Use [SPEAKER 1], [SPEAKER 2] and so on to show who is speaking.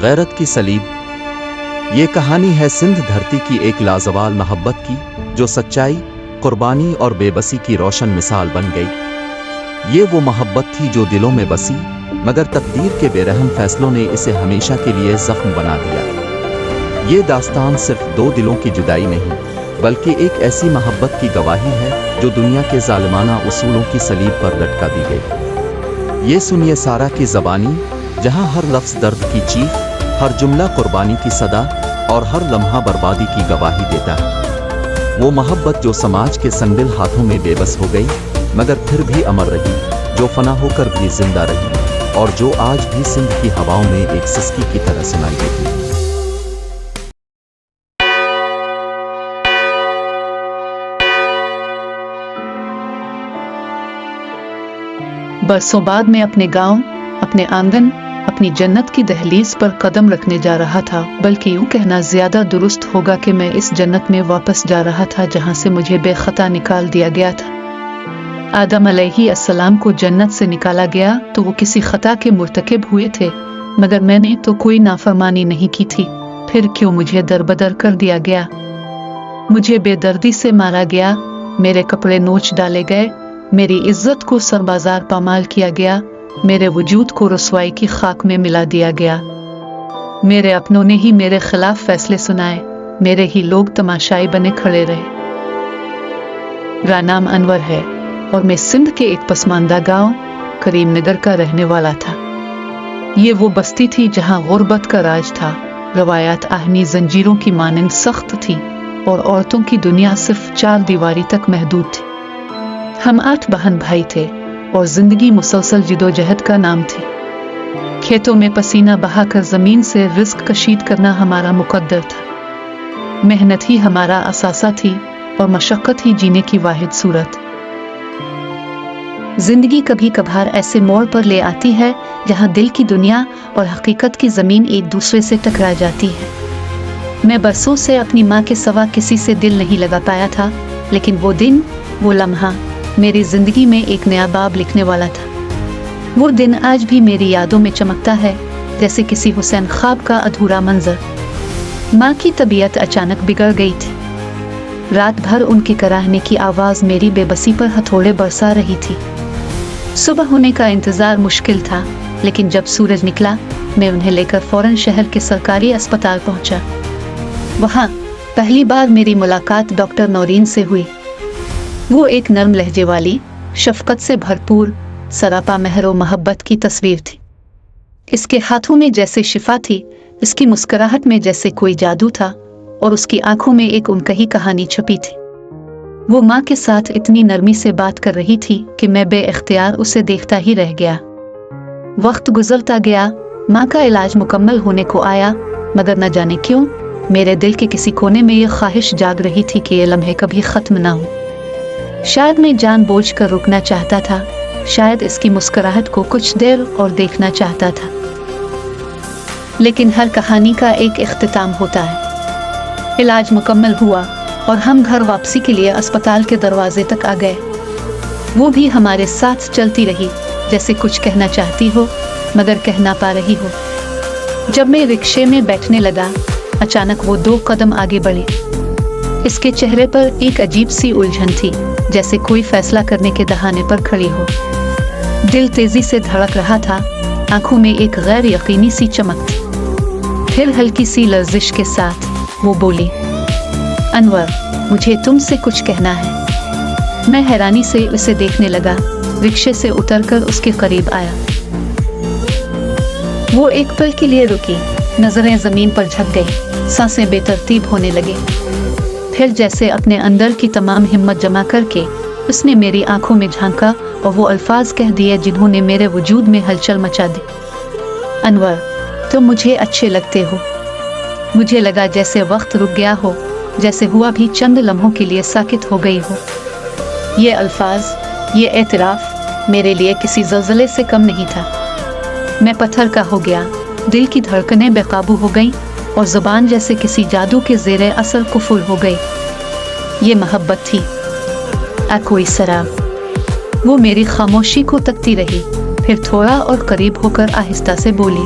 [SPEAKER 1] غیرت کی سلیب۔ یہ کہانی ہے سندھ دھرتی کی ایک لازوال محبت کی، جو سچائی، قربانی اور بے بسی کی روشن مثال بن گئی۔ یہ وہ محبت تھی جو دلوں میں بسی، مگر تقدیر کے بے رحم فیصلوں نے اسے ہمیشہ کے لیے زخم بنا دیا۔ یہ داستان صرف دو دلوں کی جدائی نہیں، بلکہ ایک ایسی محبت کی گواہی ہے جو دنیا کے ظالمانہ اصولوں کی صلیب پر لٹکا دی گئی۔ یہ سنیے سارہ کی زبانی، جہاں ہر لفظ درد کی چیخ، ہر جملہ قربانی کی صدا اور ہر لمحہ بربادی کی گواہی دیتا ہے۔ وہ محبت جو سماج کے سنگدل ہاتھوں میں بے بس ہو گئی، مگر پھر بھی امر رہی، جو فنا ہو کر بھی زندہ رہی، اور جو آج بھی سندھ کی ہواؤں میں ایک سسکی کی طرح سنائی دیتی ہے۔
[SPEAKER 2] برسوں بعد میں اپنے گاؤں، اپنے آنگن، اپنی جنت کی دہلیز پر قدم رکھنے جا رہا تھا، بلکہ یوں کہنا زیادہ درست ہوگا کہ میں اس جنت میں واپس جا رہا تھا جہاں سے مجھے بے خطا نکال دیا گیا تھا۔ آدم علیہ السلام کو جنت سے نکالا گیا تو وہ کسی خطا کے مرتکب ہوئے تھے، مگر میں نے تو کوئی نافرمانی نہیں کی تھی، پھر کیوں مجھے دربدر کر دیا گیا؟ مجھے بے دردی سے مارا گیا، میرے کپڑے نوچ ڈالے گئے، میری عزت کو سربازار پامال کیا گیا، میرے وجود کو رسوائی کی خاک میں ملا دیا گیا۔ میرے اپنوں نے ہی میرے خلاف فیصلے سنائے، میرے ہی لوگ تماشائی بنے کھڑے رہے۔ میرا نام انور ہے اور میں سندھ کے ایک پسماندہ گاؤں کریم نگر کا رہنے والا تھا۔ یہ وہ بستی تھی جہاں غربت کا راج تھا، روایات آہنی زنجیروں کی مانند سخت تھی، اور عورتوں کی دنیا صرف 4 دیواری تک محدود تھی۔ ہم 8 بہن بھائی تھے اور زندگی مسلسل جدوجہد کا نام تھی۔ کھیتوں میں پسینہ بہا کر زمین سے رزق کشید کرنا ہمارا مقدر تھا۔ محنت ہی ہمارا اثاثہ تھی اور مشقت ہی جینے کی واحد صورت۔ زندگی کبھی کبھار ایسے موڑ پر لے آتی ہے جہاں دل کی دنیا اور حقیقت کی زمین ایک دوسرے سے ٹکرا جاتی ہے۔ میں برسوں سے اپنی ماں کے سوا کسی سے دل نہیں لگا پایا تھا، لیکن وہ دن، وہ لمحہ میری زندگی میں ایک نیا باب لکھنے والا تھا۔ وہ دن آج بھی میری یادوں میں چمکتا ہے، جیسے کسی حسین خواب کا ادھورا منظر۔ ماں کی طبیعت اچانک بگڑ گئی تھی۔ رات بھر ان کے کراہنے کی آواز میری بے بسی پر ہتھوڑے برسا رہی تھی۔ صبح ہونے کا انتظار مشکل تھا، لیکن جب سورج نکلا میں انہیں لے کر فوراً شہر کے سرکاری اسپتال پہنچا۔ وہاں پہلی بار میری ملاقات ڈاکٹر نورین سے ہوئی۔ وہ ایک نرم لہجے والی، شفقت سے بھرپور، سراپا مہر و محبت کی تصویر تھی۔ اس کے ہاتھوں میں جیسے شفا تھی، اس کی مسکراہٹ میں جیسے کوئی جادو تھا، اور اس کی آنکھوں میں ایک انکہی کہانی چھپی تھی۔ وہ ماں کے ساتھ اتنی نرمی سے بات کر رہی تھی کہ میں بے اختیار اسے دیکھتا ہی رہ گیا۔ وقت گزرتا گیا، ماں کا علاج مکمل ہونے کو آیا، مگر نہ جانے کیوں میرے دل کے کسی کونے میں یہ خواہش جاگ رہی تھی کہ یہ لمحے کبھی ختم نہ ہو۔ شاید میں جان بوجھ کر رکنا چاہتا تھا، شاید اس کی مسکراہٹ کو کچھ دیر اور دیکھنا چاہتا تھا۔ لیکن ہر کہانی کا ایک اختتام ہوتا ہے۔ علاج مکمل ہوا اور ہم گھر واپسی کے لیے اسپتال کے دروازے تک آ گئے۔ وہ بھی ہمارے ساتھ چلتی رہی، جیسے کچھ کہنا چاہتی ہو مگر کہہ نہ پا رہی ہو۔ جب میں رکشے میں بیٹھنے لگا، اچانک وہ 2 قدم آگے بڑھی۔ اس کے چہرے پر ایک عجیب سی الجھن تھی، جیسے کوئی فیصلہ کرنے کے دہانے پر کھڑی ہو۔ دل تیزی سے دھڑک رہا تھا، آنکھوں میں ایک غیر یقینی سی چمک تھی۔ پھر ہلکی سی لرزش کے ساتھ وہ بولی، انور، مجھے تم سے کچھ کہنا ہے۔ میں حیرانی سے اسے دیکھنے لگا، رکشے سے اتر کر اس کے قریب آیا۔ وہ ایک پل کے لیے رکی، نظریں زمین پر جھک گئی، سانسیں بے ترتیب ہونے لگے۔ پھر جیسے اپنے اندر کی تمام ہمت جمع کر کے اس نے میری آنکھوں میں جھانکا اور وہ الفاظ کہہ دیے جنہوں نے میرے وجود میں ہلچل مچا دی، انور، تم مجھے اچھے لگتے ہو۔ مجھے لگا جیسے وقت رک گیا ہو، جیسے ہوا بھی چند لمحوں کے لیے ساکت ہو گئی ہو۔ یہ الفاظ، یہ اعتراف میرے لیے کسی زلزلے سے کم نہیں تھا۔ میں پتھر کا ہو گیا، دل کی دھڑکنیں بے قابو ہو گئیں اور زبان جیسے کسی جادو کے زیر اثر قفل ہو گئی۔ یہ محبت تھی، کوئی سراب۔ وہ میری خاموشی کو تکتی رہی، پھر تھوڑا اور قریب ہو کر آہستہ سے بولی،